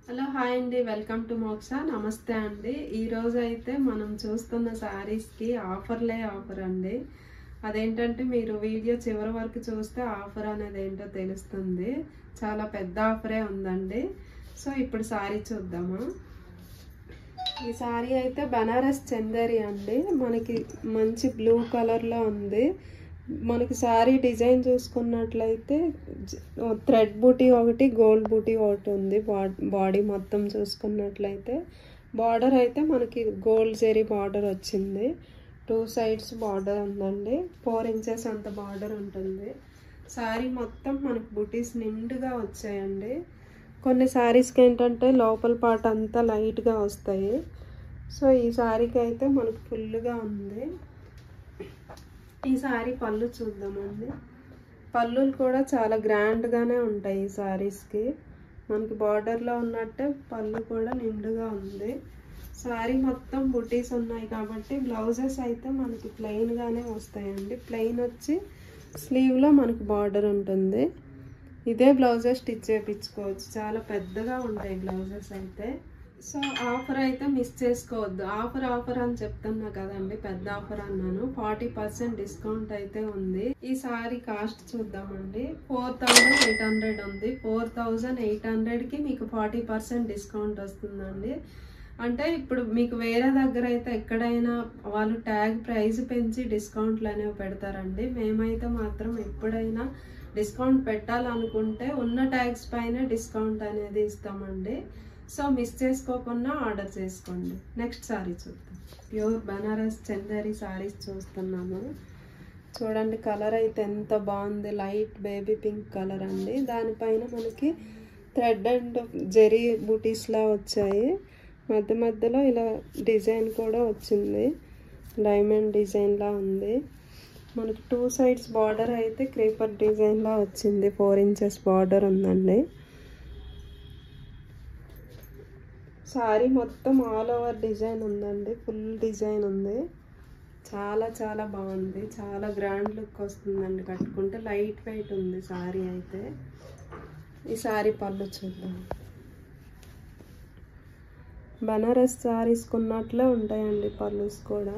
Hello hi అండి, welcome to మోక్ష. నమస్తే అండి. ఈరోజు అయితే మనం చూస్తున్న శారీస్కి ఆఫర్ అండి. అదేంటంటే మీరు వీడియో చివరి వరకు చూస్తే ఆఫర్ అనేది ఏంటో తెలుస్తుంది. చాలా పెద్ద ఆఫరే ఉందండి. సో ఇప్పుడు శారీ చూద్దాము. ఈ శారీ అయితే బనారస్ చందేరి అండి. మనకి మంచి బ్లూ కలర్లో ఉంది. మనకి శారీ డిజైన్ చూసుకున్నట్లయితే థ్రెడ్ బూటీ ఒకటి, గోల్డ్ బూటీ ఒకటి ఉంది. బాడీ మొత్తం చూసుకున్నట్లయితే బార్డర్ అయితే మనకి గోల్డ్ జెరీ బార్డర్ వచ్చింది. 2 సైడ్స్ బార్డర్ ఉందండి. 4 ఇంచెస్ అంత బార్డర్ ఉంటుంది. శారీ మొత్తం మనకి బూటీస్ నిండుగా వచ్చాయండి. కొన్ని శారీస్కి ఏంటంటే లోపల పార్ట్ అంతా లైట్గా వస్తాయి. సో ఈ శారీకి అయితే మనకు ఫుల్గా ఉంది. ఈ శారీ పళ్ళు చూద్దామండి. పళ్ళులు కూడా చాలా గ్రాండ్గానే ఉంటాయి ఈ శారీస్కి. మనకి బార్డర్లో ఉన్నట్టే పళ్ళు కూడా నిండుగా ఉంది. శారీ మొత్తం బుటీస్ ఉన్నాయి కాబట్టి బ్లౌజెస్ అయితే మనకి ప్లెయిన్గానే వస్తాయండి. ప్లెయిన్ వచ్చి స్లీవ్లో మనకి బార్డర్ ఉంటుంది. ఇదే బ్లౌజెస్ స్టిచ్ చేయించుకోవచ్చు. చాలా పెద్దగా ఉంటాయి బ్లౌజెస్ అయితే. సో ఆఫర్ అయితే మిస్ చేసుకోవద్దు. ఆఫర్ అని చెప్తున్నా కదండి, పెద్ద ఆఫర్ అన్నాను. 40% డిస్కౌంట్ అయితే ఉంది. ఈ సారీ కాస్ట్ చూద్దామండి. 4800 ఉంది. 4800కి మీకు 40% డిస్కౌంట్ వస్తుందండి. అంటే ఇప్పుడు మీకు వేరే దగ్గర అయితే ఎక్కడైనా వాళ్ళు ట్యాగ్ ప్రైస్ పెంచి డిస్కౌంట్లు అనేవి పెడతారండి. మేమైతే మాత్రం ఎప్పుడైనా డిస్కౌంట్ పెట్టాలనుకుంటే ఉన్న ట్యాగ్స్ పైన డిస్కౌంట్ అనేది ఇస్తామండి. సో మిస్ చేసుకోకుండా ఆర్డర్ చేసుకోండి. నెక్స్ట్ శారీ చూద్దాం. ప్యూర్ బనారస్ చందేరి శారీస్ చూస్తున్నాము. చూడండి, కలర్ అయితే ఎంత బాగుంది. లైట్ బేబీ పింక్ కలర్ అండి. దానిపైన మనకి థ్రెడ్ అండ్ జెరీ బూటీస్లా వచ్చాయి. మధ్యలో ఇలా డిజైన్ కూడా వచ్చింది. డైమండ్ డిజైన్లా ఉంది. మనకి 2 సైడ్స్ బార్డర్ అయితే క్రీపర్ డిజైన్లా వచ్చింది. 4 ఇంచెస్ బార్డర్ ఉందండి. శారీ మొత్తం ఆల్ ఓవర్ డిజైన్ ఉందండి. ఫుల్ డిజైన్ ఉంది. చాలా బాగుంది. చాలా గ్రాండ్ లుక్ వస్తుందండి కట్టుకుంటే. లైట్ వెయిట్ ఉంది శారీ అయితే. ఈ శారీ పళ్ళు చూద్దాం. బనారస్ శారీస్ కొన్నట్లే ఉంటాయండి పళ్ళుస్ కూడా.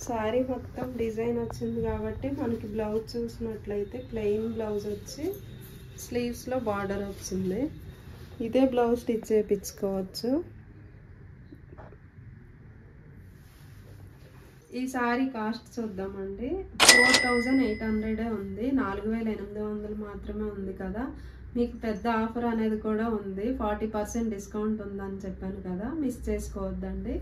శారీ మొత్తం డిజైన్ వచ్చింది కాబట్టి మనకి బ్లౌజ్ చూసినట్లయితే ప్లెయిన్ బ్లౌజ్ వచ్చి స్లీవ్స్లో బార్డర్ వచ్చింది. ఇదే బ్లౌజ్ స్టిచ్ చేయించుకోవచ్చు. ఈ శారీ కాస్ట్ చూద్దామండి. 4800 ఉంది. 4800 మాత్రమే ఉంది కదా. మీకు పెద్ద ఆఫర్ అనేది కూడా ఉంది. 40% డిస్కౌంట్ ఉందని చెప్పాను కదా, మిస్ చేసుకోవద్దండి.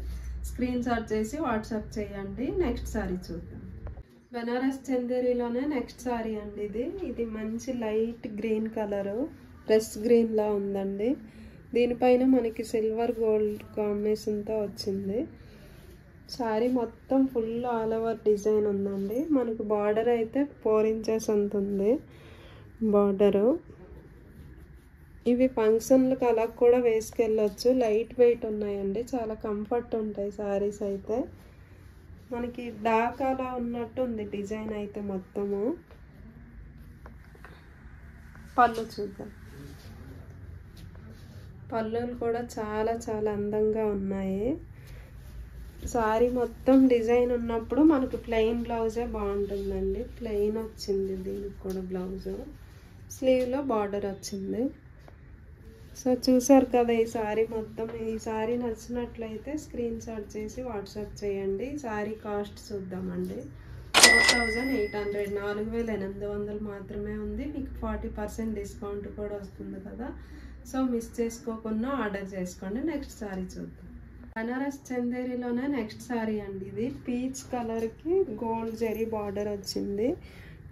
స్క్రీన్ షాట్ చేసి వాట్సాప్ చేయండి. నెక్స్ట్ శారీ చూద్దాం. బనారస్ చందేరిలోనే నెక్స్ట్ శారీ అండి. ఇది మంచి లైట్ గ్రీన్ కలరు, రెస్ గ్రీన్లా ఉందండి. దీనిపైన మనకి సిల్వర్ గోల్డ్ కాంబినేషన్తో వచ్చింది. శారీ మొత్తం ఫుల్ ఆల్ ఓవర్ డిజైన్ ఉందండి. మనకు బార్డర్ అయితే 4 ఇంచెస్ అంత ఉంది బార్డరు. ఇవి ఫంక్షన్లకు అలా కూడా వేసుకెళ్ళొచ్చు. లైట్ వెయిట్ ఉన్నాయండి. చాలా కంఫర్ట్ ఉంటాయి శారీస్ అయితే. మనకి డాకాలా ఉన్నట్టు ఉంది డిజైన్ అయితే మొత్తము. పళ్ళు చూద్దాం. పళ్ళులు కూడా చాలా అందంగా ఉన్నాయి. శారీ మొత్తం డిజైన్ ఉన్నప్పుడు మనకు ప్లెయిన్ బ్లౌజే బాగుంటుందండి. ప్లెయిన్ వచ్చింది దీనికి కూడా బ్లౌజు. స్లీవ్లో బార్డర్ వచ్చింది. సో చూసారు కదా ఈ శారీ మొత్తం. ఈ శారీ నచ్చినట్లయితే స్క్రీన్ షాట్ చేసి వాట్సాప్ చేయండి. శారీ కాస్ట్ చూద్దామండి. 4800, 4800 మాత్రమే ఉంది. మీకు 40% డిస్కౌంట్ కూడా వస్తుంది కదా. సో మిస్ చేసుకోకుండా ఆర్డర్ చేసుకోండి. నెక్స్ట్ శారీ చూద్దాం. బనారస్ చందేరిలోనే నెక్స్ట్ శారీ అండి. ఇది పీచ్ కలర్కి గోల్డ్ జెరీ బార్డర్ వచ్చింది.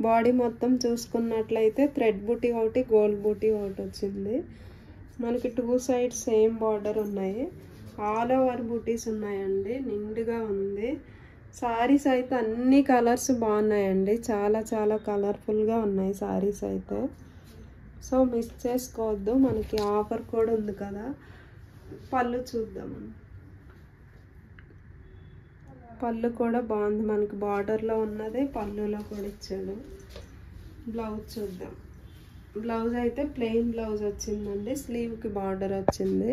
బాడీ మొత్తం చూసుకున్నట్లయితే థ్రెడ్ బూటీ ఒకటి, గోల్డ్ బూటీ ఒకటి వచ్చింది. మనకి 2 సైడ్స్ సేమ్ బార్డర్ ఉన్నాయి. ఆల్ ఓవర్ బూటీస్ ఉన్నాయండి. నిండుగా ఉంది. శారీస్ అయితే అన్ని కలర్స్ బాగున్నాయండి. చాలా కలర్ఫుల్గా ఉన్నాయి శారీస్ అయితే. సో మిస్ చేసుకోవద్దు. మనకి ఆఫర్ కూడా ఉంది కదా. పళ్ళు చూద్దాము. పళ్ళు కూడా బాగుంది. మనకి బార్డర్లో ఉన్నది పళ్ళులో కూడా ఇచ్చాడు. బ్లౌజ్ చూద్దాం. బ్లౌజ్ అయితే ప్లెయిన్ బ్లౌజ్ వచ్చిందండి. స్లీవ్కి బార్డర్ వచ్చింది.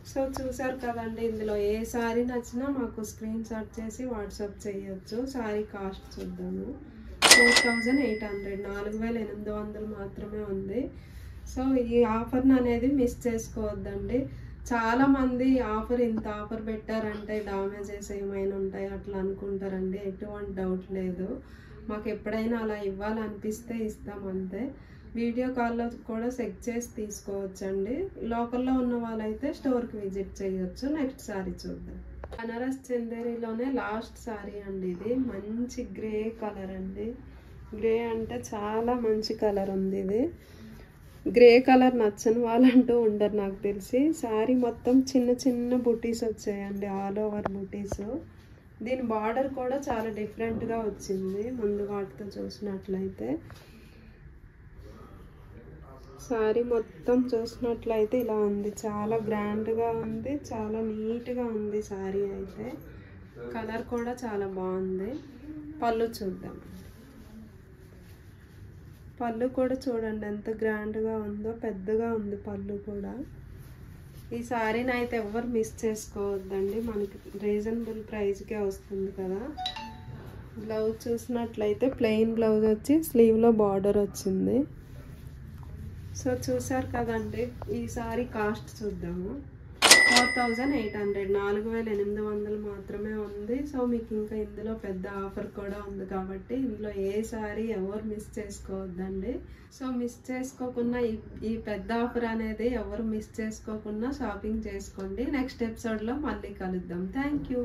సో చూసారు కదండి, ఇందులో ఏ శారీ నచ్చినా మాకు స్క్రీన్ షాట్ చేసి వాట్సాప్ చేయొచ్చు. శారీ కాస్ట్ చూద్దాము. 4800, 4800 మాత్రమే ఉంది. సో ఈ ఆఫర్ని అనేది మిస్ చేసుకోవద్దండి. చాలామంది ఇంత ఆఫర్ పెట్టారంటే డామేజెస్ ఏమైనా ఉంటాయి అట్లా అనుకుంటారండి. ఎటువంటి డౌట్ లేదు. మాకు ఎప్పుడైనా అలా ఇవ్వాలనిపిస్తే ఇస్తాం అంతే. వీడియో కాల్లో కూడా చెక్ చేసి తీసుకోవచ్చండి. లోకల్లో ఉన్న వాళ్ళైతే స్టోర్కి విజిట్ చేయొచ్చు. నెక్స్ట్ శారీ చూద్దాం. బనారస్ చందేరిలోనే లాస్ట్ శారీ అండి ఇది. మంచి గ్రే కలర్ అండి. గ్రే అంటే చాలా మంచి కలర్ ఉంది ఇది. గ్రే కలర్ నచ్చని వాళ్ళంటూ ఉండరు నాకు తెలిసి. శారీ మొత్తం చిన్న చిన్న బుటీస్ వచ్చాయండి, ఆల్ ఓవర్ బుటీస్. దీని బార్డర్ కూడా చాలా డిఫరెంట్గా వచ్చింది ముందు వాటితో చూసినట్లయితే. శారీ మొత్తం చూసినట్లయితే ఇలా ఉంది. చాలా గ్రాండ్గా ఉంది, చాలా నీట్గా ఉంది శారీ అయితే. కలర్ కూడా చాలా బాగుంది. పళ్ళు చూద్దాం. పళ్ళు కూడా చూడండి ఎంత గ్రాండ్గా ఉందో, పెద్దగా ఉంది పళ్ళు కూడా. ఈ శారీని అయితే ఎవరు మిస్ చేసుకోవద్దండి, మనకి రీజనబుల్ ప్రైస్కే వస్తుంది కదా. బ్లౌజ్ చూసినట్లయితే ప్లెయిన్ బ్లౌజ్ వచ్చి స్లీవ్లో బార్డర్ వచ్చింది. సో చూసారు కదండి, ఈ సారీ కాస్ట్ చూద్దాము. 4800, 4800 మాత్రమే ఉంది. సో మీకు ఇంకా ఇందులో పెద్ద ఆఫర్ కూడా ఉంది కాబట్టి ఇందులో ఏ సారీ ఎవరు మిస్ చేసుకోవద్దండి. సో మిస్ చేసుకోకుండా ఈ పెద్ద ఆఫర్ అనేది ఎవరు మిస్ చేసుకోకుండా షాపింగ్ చేసుకోండి. నెక్స్ట్ ఎపిసోడ్లో మళ్ళీ కలుద్దాం. Thank you.